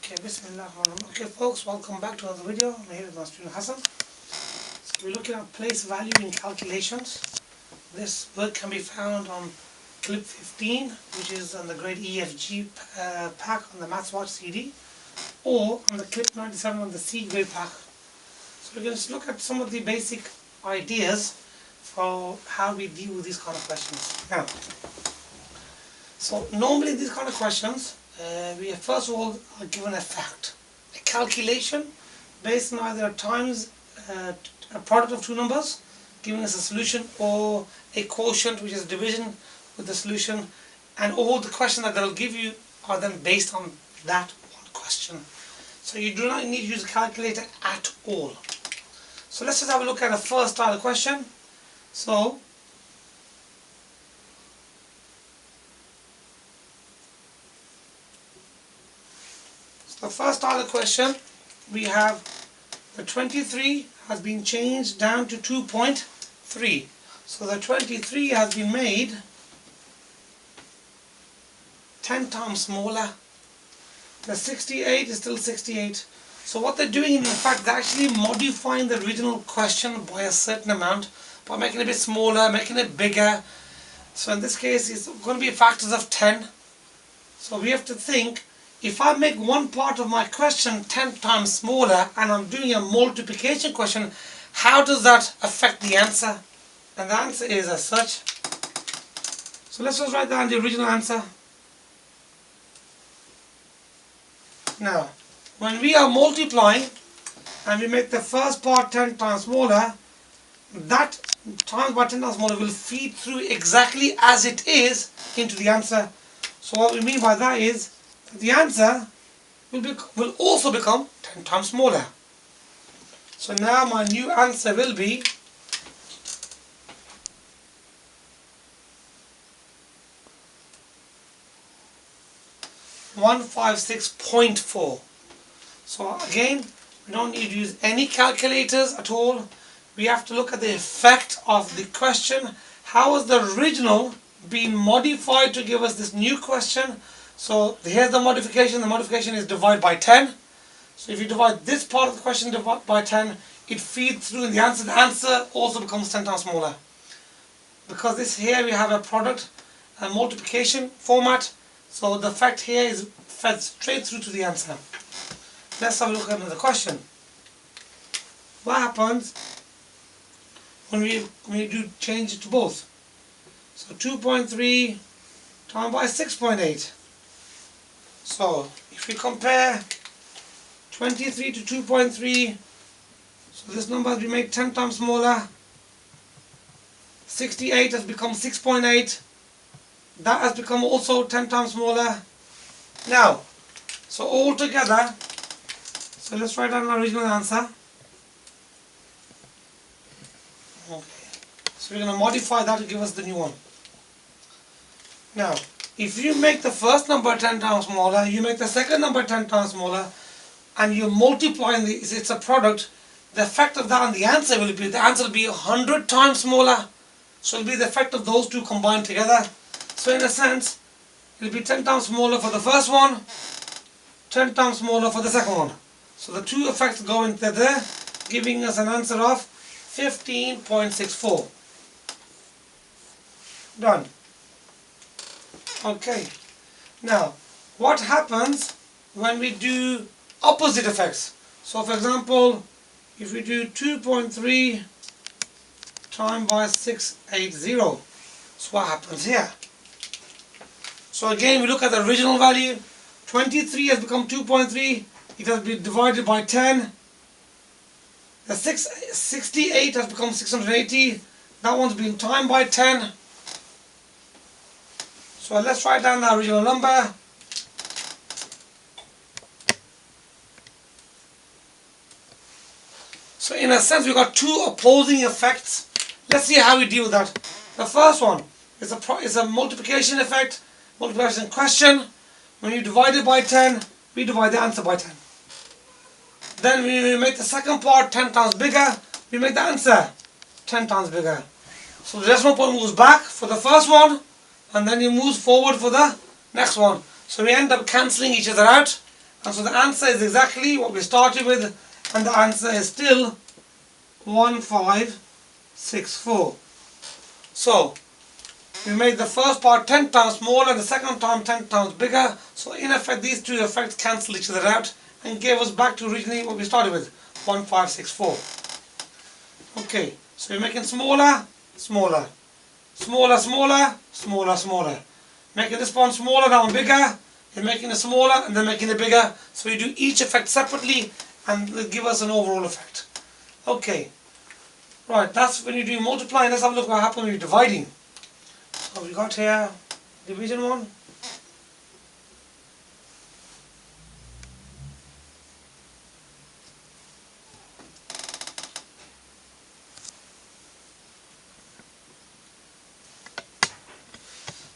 Okay, Bismillah. Okay, folks, welcome back to another video. I'm here with my student Hassan. So we're looking at place value in calculations. This work can be found on clip 15, which is on the grade EFG pack on the MathsWatch CD, or on the clip 97 on the C grade pack. So we're going to look at some of the basic ideas for how we deal with these kind of questions. Now, so normally these kind of questions, we first of all are given a fact, a calculation based on either a times a product of two numbers giving us a solution, or a quotient, which is division with the solution, and all the questions that they'll give you are then based on that one question. So you do not need to use a calculator at all. So let's just have a look at the first style of question. So the first style of question, we have the 23 has been changed down to 2.3. So the 23 has been made 10 times smaller. The 68 is still 68. So what they're doing, in fact, they're actually modifying the original question by a certain amount, by making it a bit smaller, making it bigger. So in this case, it's going to be factors of 10. So we have to think, if I make one part of my question 10 times smaller and I'm doing a multiplication question, how does that affect the answer? And the answer is as such. So let's just write down the original answer. Now, when we are multiplying and we make the first part 10 times smaller, that times by 10 times smaller will feed through exactly as it is into the answer. So what we mean by that is the answer will also become 10 times smaller. So now my new answer will be 156.4. So again, we don't need to use any calculators at all. We have to look at the effect of the question. How is the original being modified to give us this new question? So here's the modification. The modification is divide by 10. So if you divide this part of the question by 10, it feeds through in the answer. The answer also becomes 10 times smaller. Because this here we have a product, a multiplication format. So the fact here is fed straight through to the answer. Let's have a look at another question. What happens when we do change it to both? So 2.3 times by 6.8. So if we compare 23 to 2.3, so this number has been made 10 times smaller. 68 has become 6.8. That has become also 10 times smaller. Now, so all together, so let's write down our original answer. Okay. So we're going to modify that to give us the new one. Now, if you make the first number 10 times smaller, you make the second number 10 times smaller, and you multiply these, it's a product, the effect of that on the answer will be, the answer will be 100 times smaller. So it will be the effect of those two combined together. So in a sense, it will be 10 times smaller for the first one, 10 times smaller for the second one. So the two effects go into there, giving us an answer of 15.64. Done. Okay, now what happens when we do opposite effects? So for example, if we do 2.3 times by 680, so what happens here? So again, we look at the original value. 23 has become 2.3, it has been divided by 10. The 68 has become 680, that one's been times by 10. So let's write down the original number. So in a sense, we've got two opposing effects. Let's see how we deal with that. The first one is a multiplication effect, multiplication question. When you divide it by 10, we divide the answer by 10. Then we make the second part 10 times bigger, we make the answer 10 times bigger. So the decimal point moves back for the first one, and then it moves forward for the next one. So we end up cancelling each other out, And so the answer is exactly what we started with, and the answer is still 1564. So we made the first part 10 times smaller, the second time 10 times bigger. So in effect these two effects cancel each other out and gave us back to originally what we started with, 1564. Okay, so we're making smaller, smaller, smaller, smaller, smaller, smaller. Making this one smaller, that one bigger. You're making it smaller and then making it bigger. So you do each effect separately and it'll give us an overall effect. Okay, right, that's when you do multiplying. Let's have a look what happens when you're dividing. So we got here division one.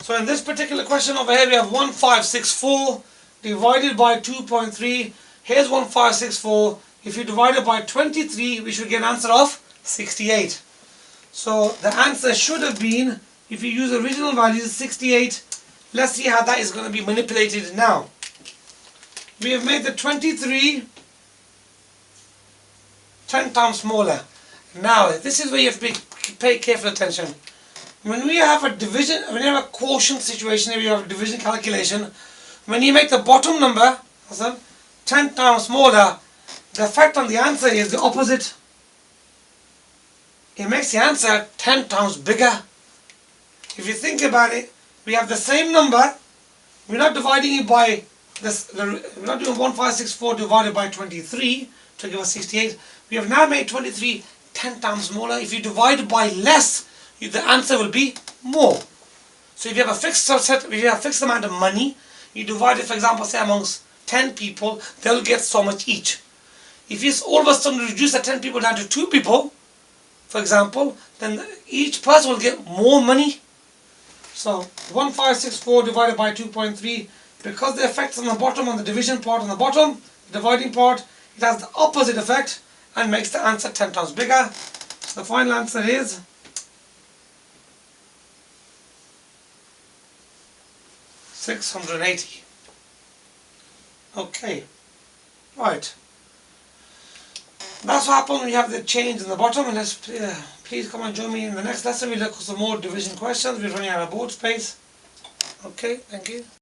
So in this particular question over here we have 1564 divided by 2.3. Here's 1564. If you divide it by 23, we should get an answer of 68. So the answer should have been, if you use original values, 68. Let's see how that is going to be manipulated now. We have made the 23 10 times smaller. Now this is where you have to pay careful attention. When we have a division, when you have a quotient situation, when you have a division calculation, when you make the bottom number 10 times smaller, the effect on the answer is the opposite. It makes the answer 10 times bigger. If you think about it, we have the same number, we're not dividing it by this, we're not doing 1564 divided by 23 to give us 68. We have now made 23 10 times smaller. If you divide by less, the answer will be more. So if you have a fixed subset, if you have a fixed amount of money, you divide it, for example, say amongst 10 people, they'll get so much each. If you all of a sudden reduce the 10 people down to 2 people, for example, then each person will get more money. So 1564 divided by 2.3, because the effects on the bottom, on the division part on the bottom, the dividing part, it has the opposite effect and makes the answer 10 times bigger. So the final answer is 680. Okay, right. That's what happens when you have the change in the bottom. And let's please come and join me in the next lesson. We'll look at some more division questions. We're running out of board space. Okay, thank you.